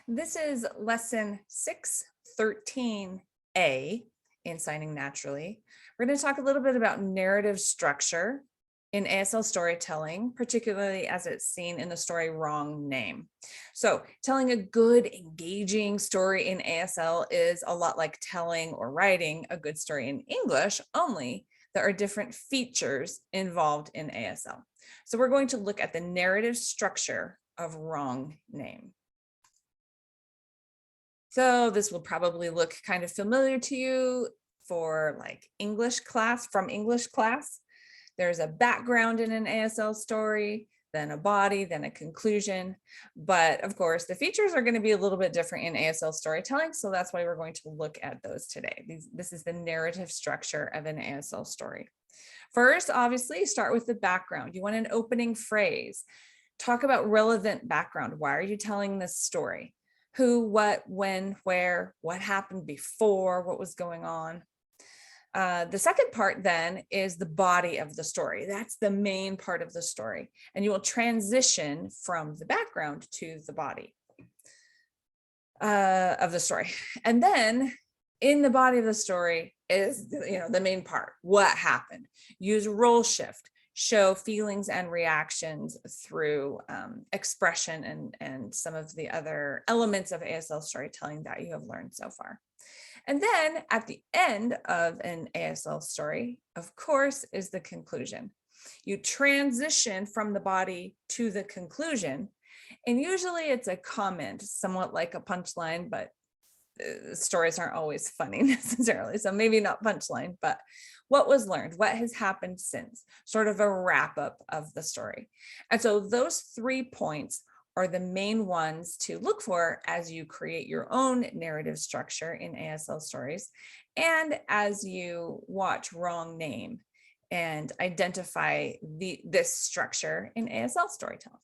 This is lesson 613A in Signing Naturally. We're going to talk a little bit about narrative structure in ASL storytelling, particularly as it's seen in the story Wrong Name. So telling a good, engaging story in ASL is a lot like telling or writing a good story in English, only there are different features involved in ASL. So we're going to look at the narrative structure of Wrong Name. So this will probably look kind of familiar to you for like English class, from English class. There's a background in an ASL story, then a body, then a conclusion. But of course, the features are going to be a little bit different in ASL storytelling. So that's why we're going to look at those today. This is the narrative structure of an ASL story. First, obviously, start with the background. You want an opening phrase. Talk about relevant background. Why are you telling this story? Who, what, when, where, what happened before, what was going on. The second part then is the body of the story. That's the main part of the story. And you will transition from the background to the body of the story. And then in the body of the story is, the main part, what happened. Use role shift. Show feelings and reactions through expression and some of the other elements of ASL storytelling that you have learned so far. And then at the end of an ASL story, of course, is the conclusion. You transition from the body to the conclusion, and usually it's a comment, somewhat like a punchline, but stories aren't always funny necessarily. So maybe not punchline, but what was learned, what has happened since, sort of a wrap up of the story. And so those 3 points are the main ones to look for as you create your own narrative structure in ASL stories. And as you watch Wrong Name and identify this structure in ASL storytelling.